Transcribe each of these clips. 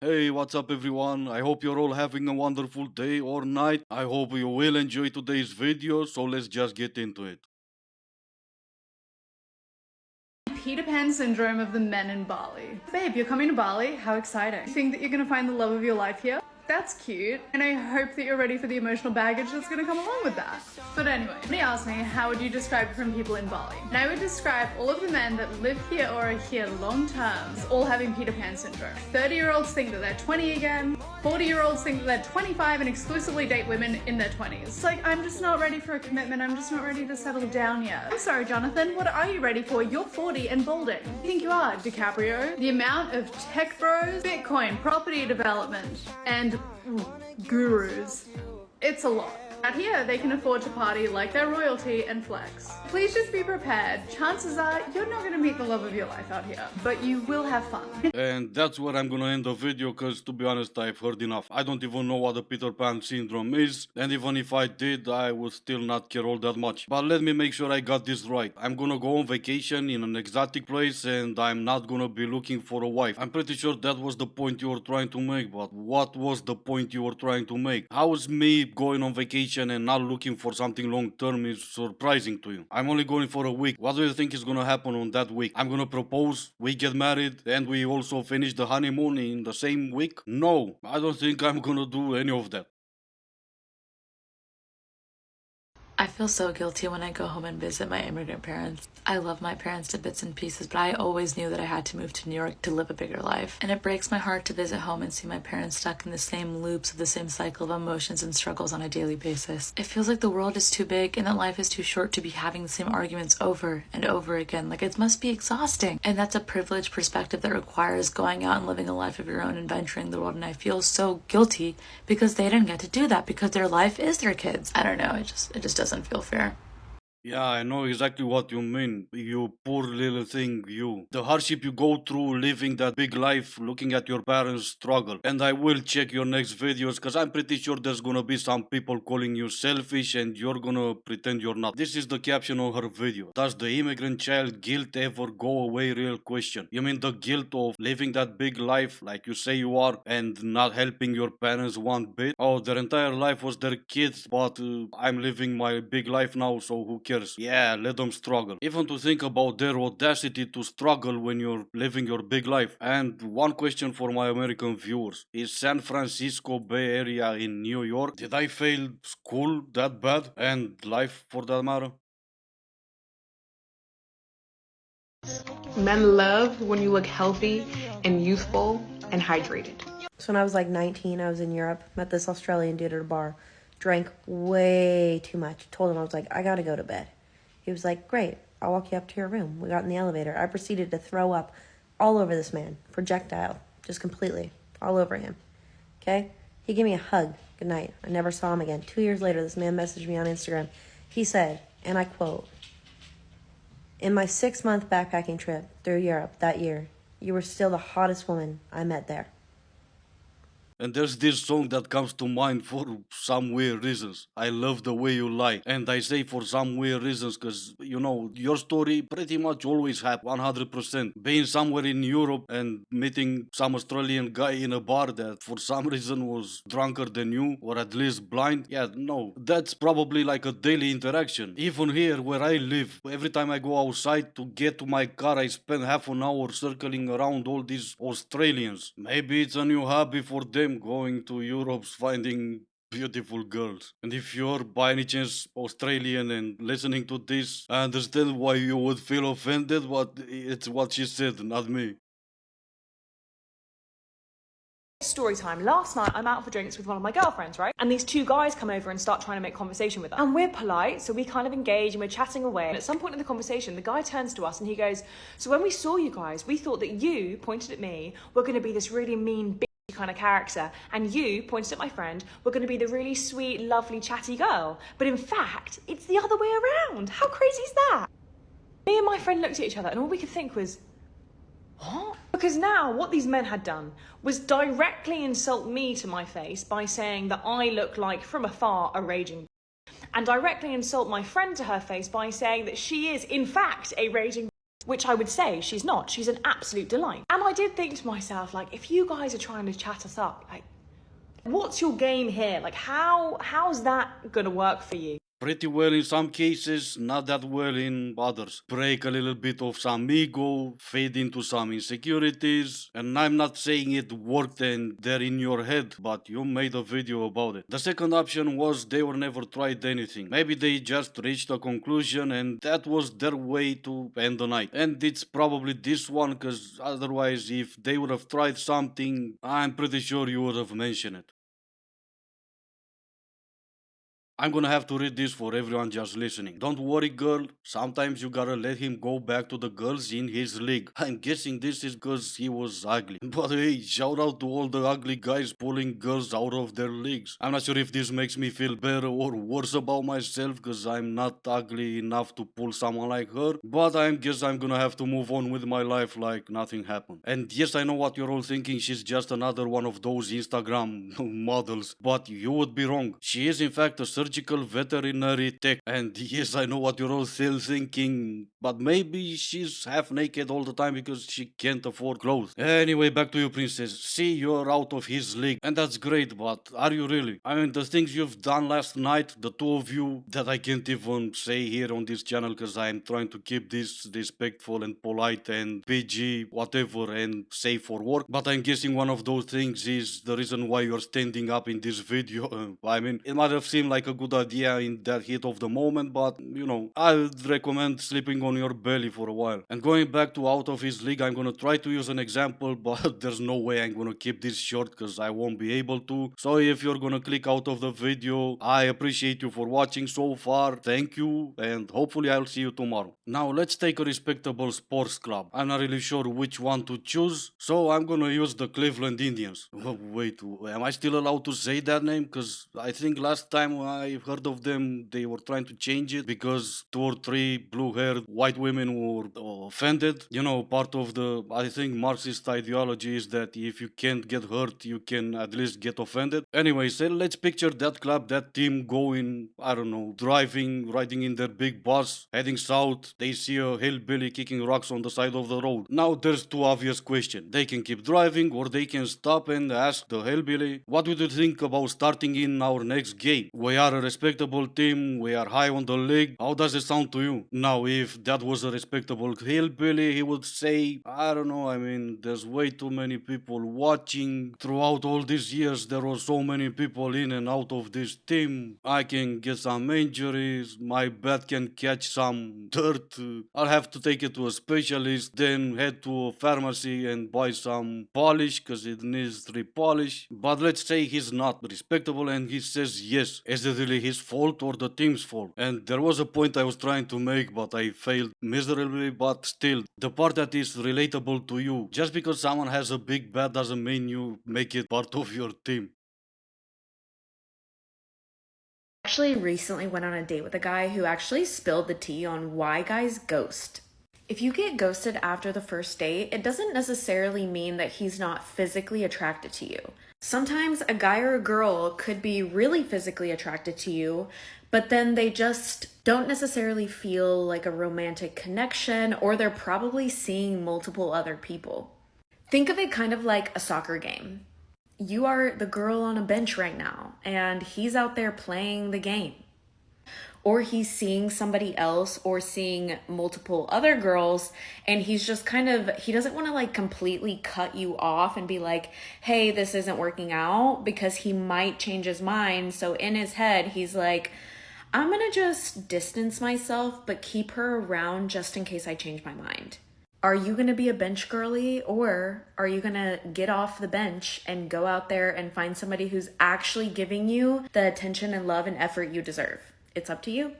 Hey, what's up everyone? I hope you're all having a wonderful day or night. I hope you will enjoy today's video, so let's just get into it. Peter Pan syndrome of the men in Bali. Babe, you're coming to Bali? How exciting. You think that you're gonna find the love of your life here? That's cute. And I hope that you're ready for the emotional baggage that's gonna come along with that. But anyway, somebody asked me, how would you describe different people in Bali? And I would describe all of the men that live here or are here long term as all having Peter Pan syndrome. 30-year-olds think that they're 20 again. 40-year-olds think that they're 25 and exclusively date women in their 20s. It's like, I'm just not ready for a commitment. I'm just not ready to settle down yet. I'm sorry, Jonathan. What are you ready for? You're 40 and balding. You think you are, DiCaprio? The amount of tech bros, Bitcoin, property development, and gurus. It's a lot. Out here, they can afford to party like they're royalty and flex. Please just be prepared. Chances are you're not gonna meet the love of your life out here, but you will have fun. And that's where I'm gonna end the video, cause to be honest, I've heard enough. I don't even know what the Peter Pan syndrome is, and even if I did, I would still not care all that much. But let me make sure I got this right. I'm gonna go on vacation in an exotic place, and I'm not gonna be looking for a wife. I'm pretty sure that was the point you were trying to make, but what was the point you were trying to make? How is me going on vacation and not looking for something long term is surprising to you? I'm only going for a week. What do you think is gonna happen on that week? I'm gonna propose, we get married, and we also finish the honeymoon in the same week? No, I don't think I'm gonna do any of that. I feel so guilty when I go home and visit my immigrant parents. I love my parents to bits and pieces, but I always knew that I had to move to New York to live a bigger life. And it breaks my heart to visit home and see my parents stuck in the same loops of the same cycle of emotions and struggles on a daily basis. It feels like the world is too big and that life is too short to be having the same arguments over and over again. Like, it must be exhausting. And that's a privileged perspective that requires going out and living a life of your own and venturing the world. And I feel so guilty because they didn't get to do that because their life is their kids. I don't know. It just doesn't feel fair. Yeah, I know exactly what you mean. You poor little thing, you. The hardship you go through living that big life, looking at your parents struggle. And I will check your next videos, because I'm pretty sure there's gonna be some people calling you selfish and you're gonna pretend you're not. This is the caption on her video. Does the immigrant child guilt ever go away? Real question. You mean the guilt of living that big life like you say you are and not helping your parents one bit? Oh, their entire life was their kids, but I'm living my big life now, so who cares? Yeah, let them struggle. Even to think about their audacity to struggle when you're living your big life. And one question for my American viewers. Is San Francisco Bay Area in New York? Did I fail school that bad? And life for that matter? Men love when you look healthy and youthful and hydrated. So when I was like 19, I was in Europe, met this Australian dude at a bar, drank way too much. Told him, I was like, I gotta go to bed. He was like, great, I'll walk you up to your room. We got in the elevator. I proceeded to throw up all over this man, projectile, just completely, all over him. Okay? He gave me a hug. Good night. I never saw him again. 2 years later, this man messaged me on Instagram. He said, and I quote, in my 6-month backpacking trip through Europe that year, you were still the hottest woman I met there. And there's this song that comes to mind for some weird reasons. I love the way you lie. And I say for some weird reasons because, you know, your story pretty much always happened 100%. Being somewhere in Europe and meeting some Australian guy in a bar that for some reason was drunker than you or at least blind. Yeah, no, that's probably like a daily interaction. Even here where I live, every time I go outside to get to my car, I spend half an hour circling around all these Australians. Maybe it's a new hobby for them, going to Europe, finding beautiful girls. And if you're by any chance Australian and listening to this, I understand why you would feel offended, but it's what she said, not me. Story time. Last night I'm out for drinks with one of my girlfriends, right? And these two guys come over and start trying to make conversation with us. And we're polite, so we kind of engage and we're chatting away. And at some point in the conversation, the guy turns to us and he goes, so when we saw you guys, we thought that you, pointed at me, were going to be this really mean bitchy kind of character, and you, pointed at my friend, were going to be the really sweet, lovely, chatty girl. But in fact, it's the other way around. How crazy is that? Me and my friend looked at each other and all we could think was, what? Because now what these men had done was directly insult me to my face by saying that I look like, from afar, a raging, and directly insult my friend to her face by saying that she is, in fact, a raging. which I would say she's not. She's an absolute delight. And I did think to myself, like, if you guys are trying to chat us up, like, what's your game here? Like, how's that gonna work for you? Pretty well in some cases, not that well in others. Break a little bit of some ego, fade into some insecurities, and I'm not saying it worked and they're in your head, but you made a video about it. The second option was they were never tried anything. Maybe they just reached a conclusion and that was their way to end the night. And it's probably this one, cause otherwise if they would have tried something, I'm pretty sure you would have mentioned it. I'm gonna have to read this for everyone just listening. Don't worry, girl. Sometimes you gotta let him go back to the girls in his league. I'm guessing this is because he was ugly. But hey, shout out to all the ugly guys pulling girls out of their leagues. I'm not sure if this makes me feel better or worse about myself because I'm not ugly enough to pull someone like her. But I guess I'm gonna have to move on with my life like nothing happened. And yes, I know what you're all thinking. She's just another one of those Instagram models. But you would be wrong. She is in fact a surgical veterinary tech. And yes, I know what you're all still thinking, but maybe she's half naked all the time because she can't afford clothes. Anyway, back to you, princess. See, you're out of his league, and that's great, but are you really? I mean, the things you've done last night, the two of you, that I can't even say here on this channel because I'm trying to keep this respectful and polite and PG, whatever, and safe for work. But I'm guessing one of those things is the reason why you're standing up in this video. I mean, it might have seemed like a good idea in that heat of the moment, but you know, I would recommend sleeping on your belly for a while. And going back to out of his league, I'm gonna try to use an example, but there's no way I'm gonna keep this short because I won't be able to. So if you're gonna click out of the video, I appreciate you for watching so far. Thank you, and hopefully I'll see you tomorrow. Now let's take a respectable sports club. I'm not really sure which one to choose, so I'm gonna use the Cleveland Indians. Wait, am I still allowed to say that name? Because I think last time I heard of them, they were trying to change it because 2 or 3 blue-haired white women were offended. You know, part of the, I think, Marxist ideology is that if you can't get hurt, you can at least get offended. Anyway, so let's picture that club, that team going, I don't know, driving, riding in their big bus, heading south. They see a hillbilly kicking rocks on the side of the road. Now there's two obvious questions. They can keep driving or they can stop and ask the hillbilly, what would you think about starting in our next game? We are a respectable team, we are high on the league. How does it sound to you? Now, if that was a respectable hillbilly, he would say, I don't know, I mean, there's way too many people watching. Throughout all these years, there were so many people in and out of this team. I can get some injuries, my bat can catch some dirt. I'll have to take it to a specialist, then head to a pharmacy and buy some polish because it needs repolish. But let's say he's not respectable and he says yes. Is it really his fault or the team's fault? And there was a point I was trying to make, but I failed miserably. But still, the part that is relatable to you, just because someone has a big bat doesn't mean you make it part of your team. Actually recently went on a date with a guy who actually spilled the tea on why guys ghost. If you get ghosted after the first date, it doesn't necessarily mean that he's not physically attracted to you. Sometimes a guy or a girl could be really physically attracted to you, but then they just don't necessarily feel like a romantic connection, or they're probably seeing multiple other people. Think of it kind of like a soccer game. You are the girl on a bench right now, and he's out there playing the game. Or he's seeing somebody else or seeing multiple other girls, and he's just kind of, he doesn't want to like completely cut you off and be like, hey, this isn't working out, because he might change his mind. So in his head, he's like, I'm going to just distance myself, but keep her around just in case I change my mind. Are you going to be a bench girly, or are you going to get off the bench and go out there and find somebody who's actually giving you the attention and love and effort you deserve? It's up to you.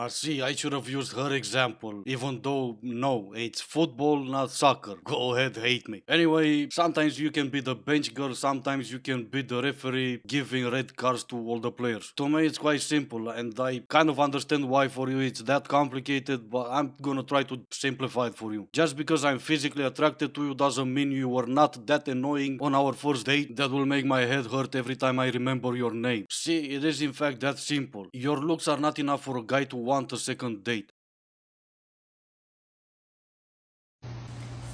See, I should have used her example, even though, no, it's football, not soccer. Go ahead, hate me. Anyway, sometimes you can be the bench girl, sometimes you can be the referee giving red cards to all the players. To me, it's quite simple, and I kind of understand why for you it's that complicated, but I'm gonna try to simplify it for you. Just because I'm physically attracted to you doesn't mean you were not that annoying on our first date that will make my head hurt every time I remember your name. See, it is in fact that simple. Your looks are not enough for a guy to want a second date.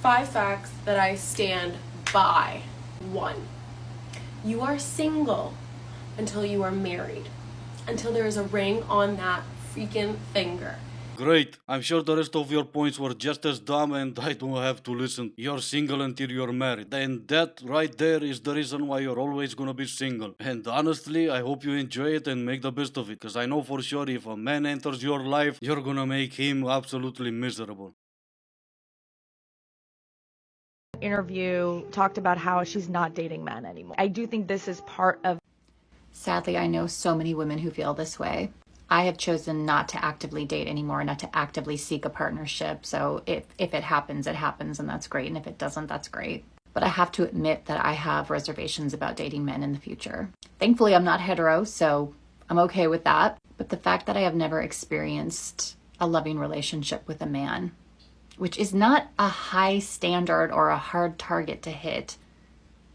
5 facts that I stand by. 1. You are single until you are married. Until there is a ring on that freaking finger. Great. I'm sure the rest of your points were just as dumb and I don't have to listen. You're single until you're married. And that right there is the reason why you're always gonna be single. And honestly, I hope you enjoy it and make the best of it. Because I know for sure if a man enters your life, you're gonna make him absolutely miserable. Interview talked about how she's not dating men anymore. I do think this is part of. Sadly, I know so many women who feel this way. I have chosen not to actively date anymore, not to actively seek a partnership. So if it happens, and that's great. And if it doesn't, that's great. But I have to admit that I have reservations about dating men in the future. Thankfully, I'm not hetero, so I'm okay with that. But the fact that I have never experienced a loving relationship with a man, which is not a high standard or a hard target to hit,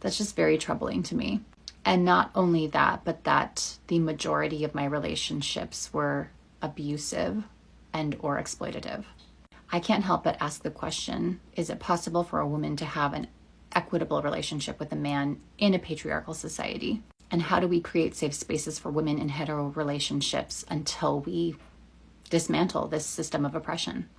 that's just very troubling to me. And not only that, but that the majority of my relationships were abusive and or exploitative. I can't help but ask the question, is it possible for a woman to have an equitable relationship with a man in a patriarchal society? And how do we create safe spaces for women in hetero relationships until we dismantle this system of oppression?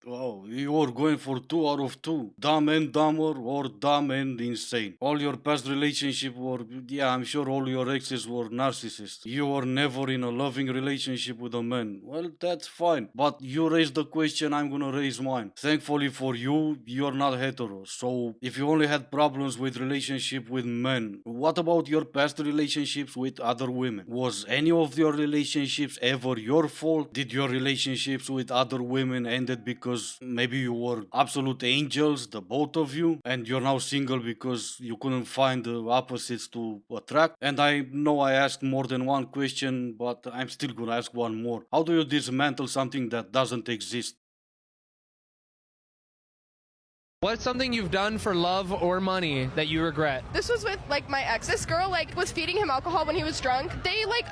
Oh, you are going for 2 out of 2. Dumb and dumber or dumb and insane. All your past relationship were, yeah, I'm sure all your exes were narcissists. You were never in a loving relationship with a man. Well, that's fine. But you raised the question, I'm gonna raise mine. Thankfully for you, you're not hetero. So if you only had problems with relationship with men, what about your past relationships with other women? Was any of your relationships ever your fault? Did your relationships with other women ended because maybe you were absolute angels, the both of you, and you're now single because you couldn't find the opposites to attract? And I know I asked more than one question, but I'm still gonna ask one more. How do you dismantle something that doesn't exist? What's something you've done for love or money that you regret? This was with like my ex. This girl like was feeding him alcohol when he was drunk. They like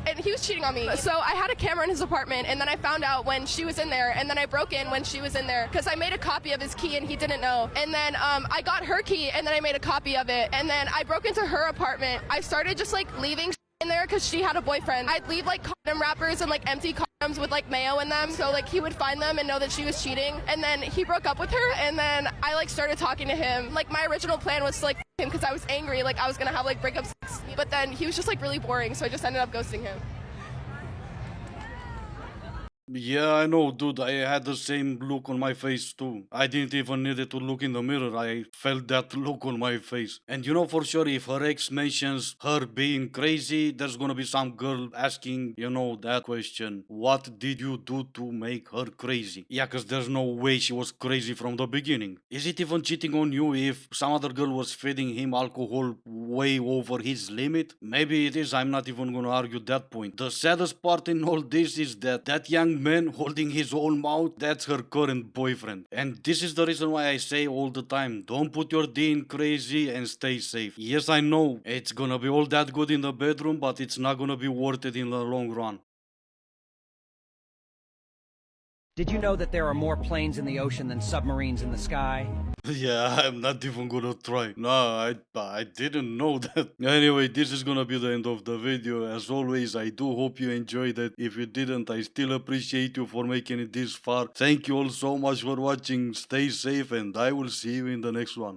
and he was cheating on me. So I had a camera in his apartment and then I found out when she was in there and then I broke in when she was in there because I made a copy of his key and he didn't know. And then I got her key and then I made a copy of it. And then I broke into her apartment. I started just like leaving in there because she had a boyfriend. I'd leave like condom wrappers and like empty condoms with like mayo in them. So like he would find them and know that she was cheating. And then he broke up with her and then I like started talking to him. Like my original plan was to like him because I was angry. Like I was gonna have like breakup sex. But then he was just like really boring. So I just ended up ghosting him. Yeah, I know, dude. I had the same look on my face too. I didn't even need to look in the mirror. I felt that look on my face. And you know for sure if her ex mentions her being crazy, there's gonna be some girl asking, that question. What did you do to make her crazy? Yeah, because there's no way she was crazy from the beginning. Is it even cheating on you if some other girl was feeding him alcohol way over his limit? Maybe it is. I'm not even gonna argue that point. The saddest part in all this is that young man holding his own mouth, that's her current boyfriend. And this is the reason why I say all the time, don't put your D in crazy and stay safe. Yes, I know it's gonna be all that good in the bedroom, but it's not gonna be worth it in the long run. Did you know that there are more planes in the ocean than submarines in the sky? Yeah, I'm not even gonna try. No, I didn't know that. Anyway, this is gonna be the end of the video. As always, I do hope you enjoyed it. If you didn't, I still appreciate you for making it this far. Thank you all so much for watching. Stay safe and I will see you in the next one.